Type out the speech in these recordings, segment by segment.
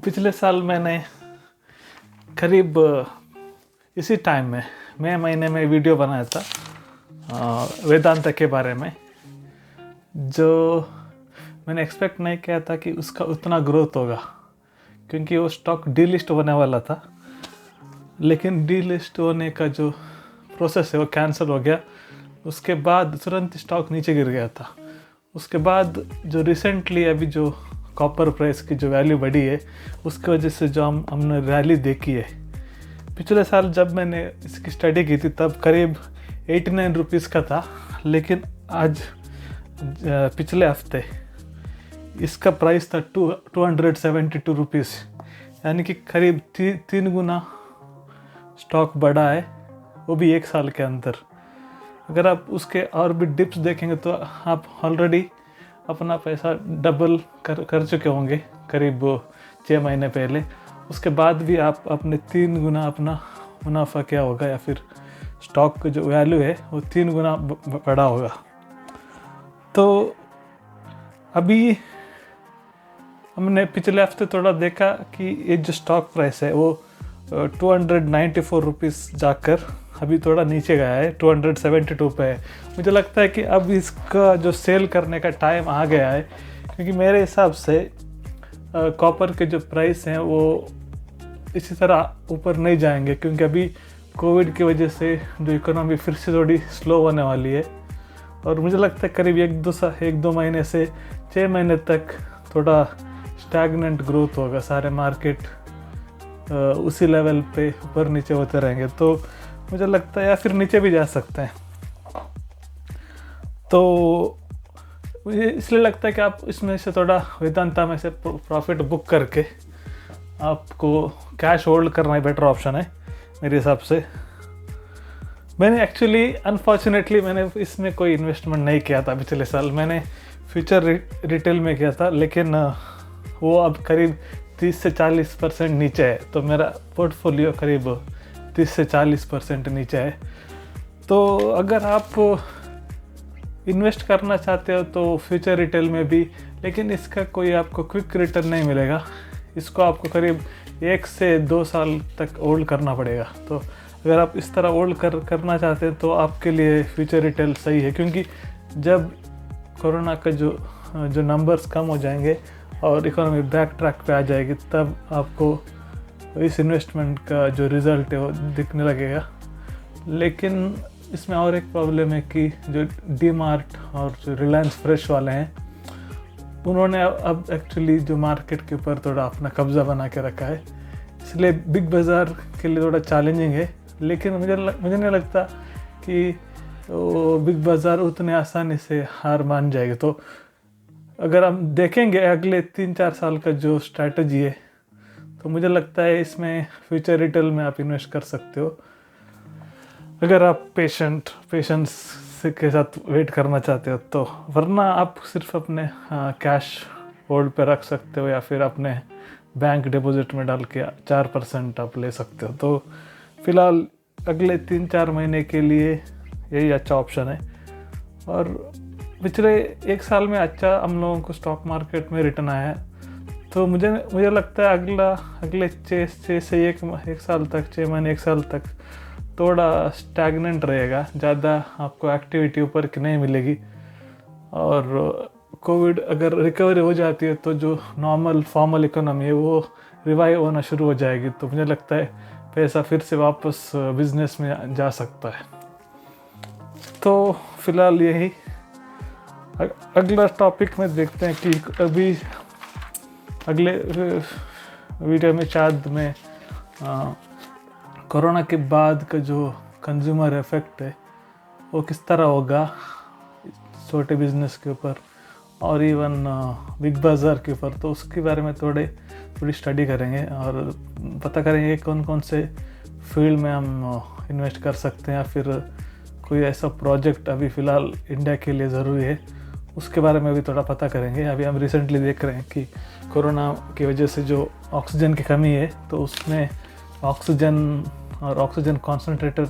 पिछले साल मैंने करीब इसी टाइम में मई महीने में वीडियो बनाया था वेदांता के बारे में, जो मैंने एक्सपेक्ट नहीं किया था कि उसका उतना ग्रोथ होगा, क्योंकि वो स्टॉक डीलिस्ट होने वाला था। लेकिन डीलिस्ट होने का जो प्रोसेस है वो कैंसिल हो गया। उसके बाद तुरंत स्टॉक नीचे गिर गया था। उसके बाद जो रिसेंटली अभी जो कॉपर प्राइस की जो वैल्यू बढ़ी है, उसकी वजह से जो हमने रैली देखी है। पिछले साल जब मैंने इसकी स्टडी की थी तब करीब 89 रुपीज़ का था, लेकिन आज पिछले हफ्ते इसका प्राइस था 272 रुपीज़, यानी कि करीब तीन गुना स्टॉक बढ़ा है, वो भी एक साल के अंदर। अगर आप उसके और भी डिप्स देखेंगे तो आप ऑलरेडी अपना पैसा डबल कर चुके होंगे करीब 6 महीने पहले। उसके बाद भी आप अपने 3 गुना अपना मुनाफा क्या होगा, या फिर स्टॉक का जो वैल्यू है वो 3 गुना बढ़ा होगा। तो अभी हमने पिछले हफ्ते थोड़ा देखा कि ये जो स्टॉक प्राइस है वो 294 रुपीज़ जाकर अभी थोड़ा नीचे गया है, 272 पे है। मुझे लगता है कि अब इसका जो सेल करने का टाइम आ गया है, क्योंकि मेरे हिसाब से कॉपर के जो प्राइस हैं वो इसी तरह ऊपर नहीं जाएंगे, क्योंकि अभी कोविड की वजह से जो इकोनॉमी फिर से थोड़ी स्लो होने वाली है। और मुझे लगता है करीब एक दो महीने से 6 महीने तक थोड़ा स्टैग्नेंट ग्रोथ होगा। सारे मार्केट उसी लेवल पे ऊपर नीचे होते रहेंगे, तो मुझे लगता है या फिर नीचे भी जा सकते हैं। तो मुझे इसलिए लगता है कि आप इसमें से थोड़ा वेदांता में से प्रॉफिट बुक करके आपको कैश होल्ड करना ही बेटर ऑप्शन है मेरे हिसाब से। मैंने एक्चुअली अनफॉर्चुनेटली मैंने इसमें कोई इन्वेस्टमेंट नहीं किया था पिछले साल। मैंने फ्यूचर रिटेल में किया था, लेकिन वो अब करीब 30 से 40% नीचे है। तो मेरा पोर्टफोलियो करीब 30 से 40% नीचे है। तो अगर आप इन्वेस्ट करना चाहते हो तो फ्यूचर रिटेल में भी, लेकिन इसका कोई आपको क्विक रिटर्न नहीं मिलेगा। इसको आपको करीब 1 से 2 साल तक होल्ड करना पड़ेगा। तो अगर आप इस तरह होल्ड करना चाहते हैं तो आपके लिए फ्यूचर रिटेल सही है, क्योंकि जब कोरोना का जो नंबर्स कम हो जाएंगे और इकोनॉमी बैक ट्रैक पे आ जाएगी, तब आपको इस इन्वेस्टमेंट का जो रिज़ल्ट है वो दिखने लगेगा। लेकिन इसमें और एक प्रॉब्लम है कि जो डी-मार्ट और जो रिलायंस फ्रेश वाले हैं, उन्होंने अब एक्चुअली जो मार्केट के ऊपर थोड़ा अपना कब्ज़ा बना के रखा है, इसलिए बिग बाज़ार के लिए थोड़ा चैलेंजिंग है। लेकिन मुझे नहीं लगता कि वो बिग बाज़ार उतने आसानी से हार मान जाएगी। तो अगर हम देखेंगे अगले 3-4 साल का जो स्ट्रैटेजी है, तो मुझे लगता है इसमें फ्यूचर रिटेल में आप इन्वेस्ट कर सकते हो, अगर आप पेशेंस के साथ वेट करना चाहते हो तो। वरना आप सिर्फ अपने कैश होल्ड पे रख सकते हो, या फिर अपने बैंक डिपॉजिट में डाल के 4% आप ले सकते हो। तो फिलहाल अगले 3-4 महीने के लिए यही अच्छा ऑप्शन है। और पिछले 1 साल में अच्छा हम लोगों को स्टॉक मार्केट में रिटर्न आया है। तो मुझे लगता है अगले 6 से 1 साल तक, 6 महीने 1 साल तक थोड़ा स्टैग्नेंट रहेगा। ज़्यादा आपको एक्टिविटी ऊपर की नहीं मिलेगी। और कोविड अगर रिकवरी हो जाती है तो जो नॉर्मल फॉर्मल इकोनॉमी है वो रिवाइव होना शुरू हो जाएगी। तो मुझे लगता है पैसा फिर से वापस बिजनेस में जा सकता है। तो फिलहाल यही। अगला टॉपिक में देखते हैं कि अभी अगले वीडियो में शायद मैं कोरोना के बाद का जो कंज्यूमर इफेक्ट है वो किस तरह होगा छोटे बिजनेस के ऊपर और इवन बिग बाज़ार के ऊपर, तो उसके बारे में थोड़ी स्टडी करेंगे और पता करेंगे कौन कौन से फील्ड में हम इन्वेस्ट कर सकते हैं, या फिर कोई ऐसा प्रोजेक्ट अभी फ़िलहाल इंडिया के लिए ज़रूरी है, उसके बारे में भी थोड़ा पता करेंगे। अभी हम रिसेंटली देख रहे हैं कि कोरोना की वजह से जो ऑक्सीजन की कमी है, तो उसमें ऑक्सीजन और ऑक्सीजन कॉन्सनट्रेटर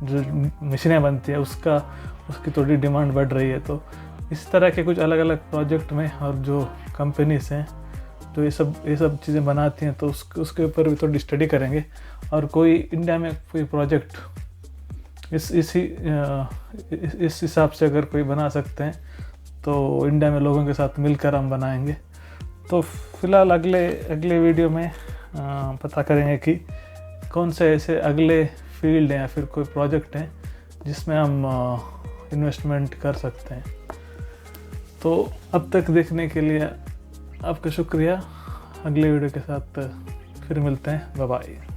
जो मशीनें बनती है उसकी थोड़ी डिमांड बढ़ रही है। तो इस तरह के कुछ अलग अलग प्रोजेक्ट में और जो कंपनीज हैं जो ये सब चीज़ें बनाती हैं, तो उसके ऊपर भी थोड़ी स्टडी करेंगे। और कोई इंडिया में कोई प्रोजेक्ट इस हिसाब से अगर कोई बना सकते हैं तो इंडिया में लोगों के साथ मिलकर हम बनाएंगे। तो फिलहाल अगले वीडियो में पता करेंगे कि कौन से ऐसे अगले फील्ड हैं या फिर कोई प्रोजेक्ट हैं जिसमें हम इन्वेस्टमेंट कर सकते हैं। तो अब तक देखने के लिए आपका शुक्रिया। अगले वीडियो के साथ फिर मिलते हैं। Bye bye.